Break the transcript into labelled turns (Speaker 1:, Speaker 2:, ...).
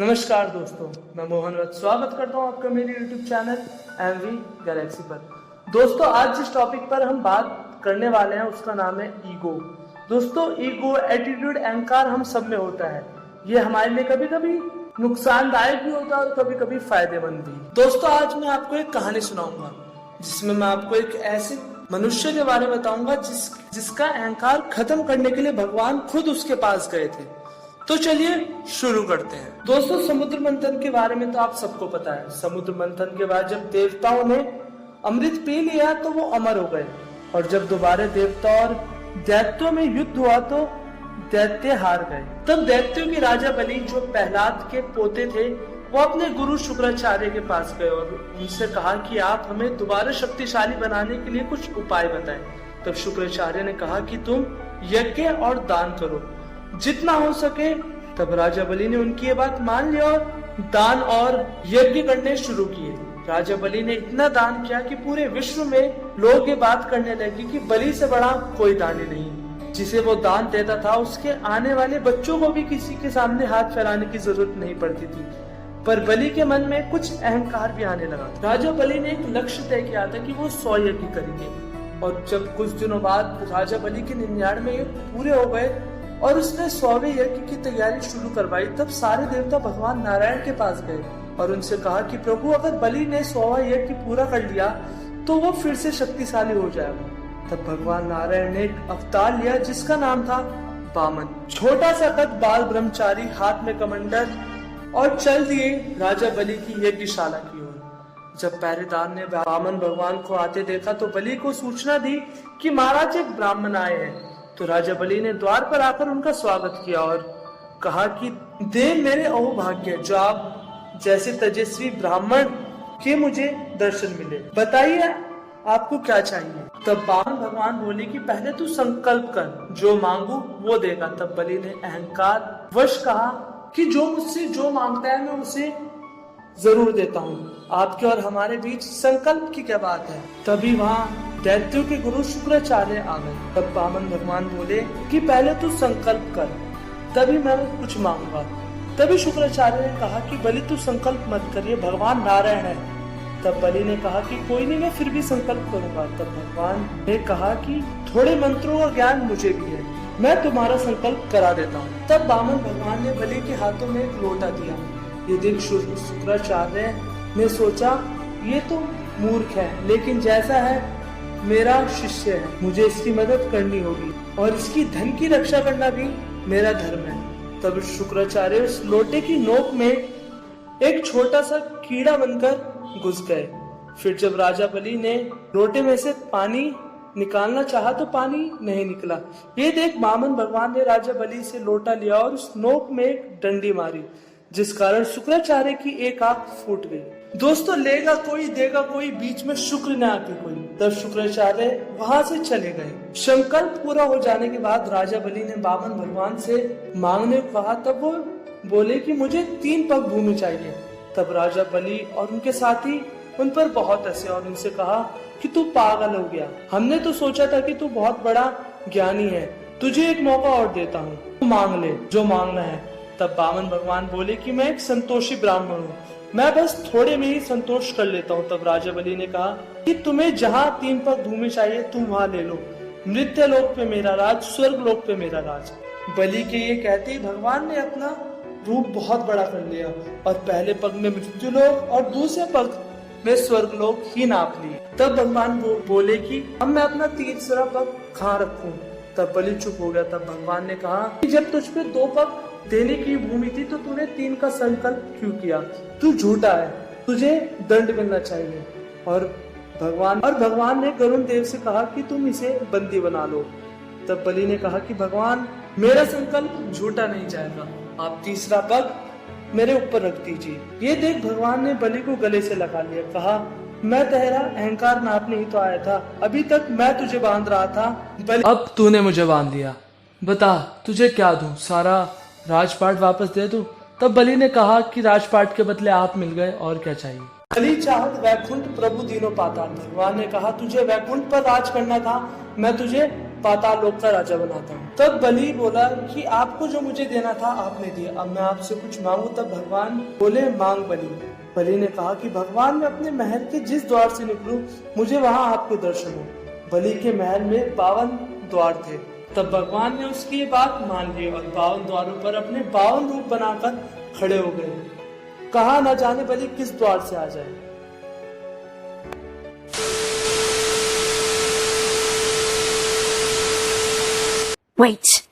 Speaker 1: नमस्कार दोस्तों, मैं मोहन रथ स्वागत करता हूं आपका मेरे YouTube चैनल MV गैलेक्सी पर। दोस्तों, आज जिस टॉपिक पर हम बात करने वाले हैं उसका नाम है ईगो। दोस्तों, ईगो, एटीट्यूड, अहंकार हम सब में होता है। ये हमारे लिए कभी कभी नुकसानदायक भी होता है और कभी कभी फायदेमंद भी। दोस्तों, आज मैं आपको एक कहानी सुनाऊंगा जिसमें मैं आपको एक ऐसे मनुष्य के बारे में बताऊंगा जिसका अहंकार खत्म करने के लिए भगवान खुद उसके पास गए थे। तो चलिए शुरू करते हैं। दोस्तों, समुद्र मंथन के बारे में तो आप सबको पता है। समुद्र मंथन के बाद जब देवताओं ने अमृत पी लिया तो वो अमर हो गए, और जब दोबारा देवता और दैत्यों में युद्ध हुआ तो दैत्य हार गए। तब दैत्यों के राजा बलि, जो प्रहलाद के पोते थे, वो अपने गुरु शुक्राचार्य के पास गए और उनसे कहा कि आप हमें दोबारा शक्तिशाली बनाने के लिए कुछ उपाय बताएं। तब शुक्राचार्य ने कहा कि तुम यज्ञ और दान करो जितना हो सके। तब राजा बलि ने उनकी ये बात मान लिया और दान और यज्ञ करने शुरू किए। राजा बलि ने इतना दान किया कि पूरे विश्व में लोग ये बात करने लगे कि बलि से बड़ा कोई दानी नहीं। जिसे वो दान देता था उसके आने वाले बच्चों को भी किसी के सामने हाथ फैलाने की जरूरत नहीं पड़ती थी। पर बलि के मन में कुछ अहंकार भी आने लगा। राजा बलि ने एक लक्ष्य तय किया था कि वो 100 यज्ञ करेंगे, और जब कुछ दिनों बाद राजा बलि के 99 यज्ञ पूरे हो गए और उसने 100वें यज्ञ की तैयारी शुरू करवाई, तब सारे देवता भगवान नारायण के पास गए और उनसे कहा कि प्रभु, अगर बलि ने 100वां यज्ञ पूरा कर लिया तो वो फिर से शक्तिशाली हो जाएगा। तब भगवान नारायण ने एक अवतार लिया जिसका नाम था वामन। छोटा सा कद, बाल ब्रह्मचारी, हाथ में कमंडल, और चल दिए राजा बलि की यज्ञशाला की ओर। जब पहरेदार ने वामन भगवान को आते देखा तो बलि को सूचना दी कि महाराज, एक ब्राह्मण आए हैं। तो राजा बलि ने द्वार पर आकर उनका स्वागत किया और कहा कि देव मेरे अहोभाग्य, जो आप जैसे तेजस्वी ब्राह्मण के मुझे दर्शन मिले। बताइए आपको क्या चाहिए। तब वामन भगवान बोले कि पहले तू संकल्प कर, जो मांगू वो देगा। तब बलि ने अहंकार वश कहा कि जो मुझसे जो मांगता है मैं उसे जरूर देता हूँ। आपके और हमारे बीच संकल्प की क्या बात है। तभी वहाँ दैत्यों के गुरु शुक्राचार्य आ गए। तब वामन भगवान बोले कि पहले तू संकल्प कर, तभी मैं कुछ मांगूंगा। तभी शुक्राचार्य ने कहा कि बलि तू संकल्प मत कर, ये भगवान नारायण है। तब बलि ने कहा कि कोई नहीं, मैं फिर भी संकल्प करूंगा। तब भगवान ने कहा कि थोड़े मंत्रों का ज्ञान मुझे भी है, मैं तुम्हारा संकल्प करा देता हूँ। तब वामन भगवान ने बलि के हाथों में एक लोटा दिया। ये देख शुक्राचार्य ने सोचा, ये तो मूर्ख है, लेकिन जैसा है मेरा शिष्य है, मुझे इसकी मदद करनी होगी और इसकी धन की रक्षा करना भी मेरा धर्म है। तब शुक्राचार्य उस लोटे की नोक में एक छोटा सा कीड़ा बनकर घुस गए। फिर जब राजा बलि ने लोटे में से पानी निकालना चाहा तो पानी नहीं निकला। ये देख वामन भगवान ने राजा बलि से लोटा लिया और उस नोक में एक डंडी मारी, जिस कारण शुक्राचार्य की एक आंख फूट गई। दोस्तों, लेगा कोई देगा कोई, बीच में शुक्र न आके कोई। तब शुक्राचार्य वहां से चले गए। संकल्प पूरा हो जाने के बाद राजा बलि ने वामन भगवान से मांगने को कहा। तब वो बोले कि मुझे 3 पग भूमि चाहिए। तब राजा बलि और उनके साथी उन पर बहुत हंसे और उनसे कहा कि तू पागल हो गया, हमने तो सोचा था कि तू बहुत बड़ा ज्ञानी है, तुझे एक मौका और देता हूँ, तू मांग ले जो मांगना है। तब वामन भगवान बोले कि मैं एक संतोषी ब्राह्मण हूँ, मैं बस थोड़े में ही संतोष कर लेता हूँ। तब राजा बलि ने कहा कि तुम्हें जहाँ 3 पग भूमि चाहिए तुम वहाँ ले लो, मृत्यु लोक पे मेरा राज, स्वर्ग लोक पे मेरा राज। बलि के ये कहते ही भगवान ने अपना रूप बहुत बड़ा कर लिया और पहले पग में मृत्यु लोक और दूसरे पग में स्वर्ग लोक ही नाप लिए। तब भगवान बोले कि अब मैं अपना तीसरा पग कहाँ रखूं। तब बलि चुप हो गया। तब भगवान ने कहा कि जब तुझ पे 2 पग देने की भूमि थी तो तूने 3 का संकल्प क्यों किया, तू झूठा है, तुझे दंड मिलना चाहिए। और भगवान ने गरुण देव से कहा कि तुम इसे बंदी बना लो। तब बलि ने कहा कि भगवान, मेरा संकल्प झूठा नहीं जाएगा, आप तीसरा पग मेरे ऊपर रख दीजिए। ये देख भगवान ने बलि को गले से लगा लिया, कहा मैं तेरा अहंकार नापने ही तो आया था, अभी तक मैं तुझे बांध रहा था, अब तूने मुझे बांध दिया, बता तुझे क्या दूं, सारा राजपाट वापस दे दूं। तब बलि ने कहा कि राजपाट के बदले आप मिल गए, और क्या चाहिए। बलि चाहत वैकुंठ प्रभु दीनों पाताल। भगवान ने कहा तुझे वैकुंठ पर राज करना था, मैं तुझे पाताल लोक का राजा बनाता हूँ। तब बलि बोला कि आपको जो मुझे देना था आपने दिया, अब मैं आपसे कुछ मांगू। तब भगवान बोले मांग बलि। बलि ने कहा कि भगवान मैं अपने महल के जिस द्वार से निकलूं मुझे वहां आपके दर्शन हो। बलि के महल में 52 द्वार थे। तब भगवान ने उसकी ये बात मान ली और 52 द्वारों पर अपने 52 रूप बनाकर खड़े हो गए। कहा न जाने बलि किस द्वार से आ जाए।
Speaker 2: Wait.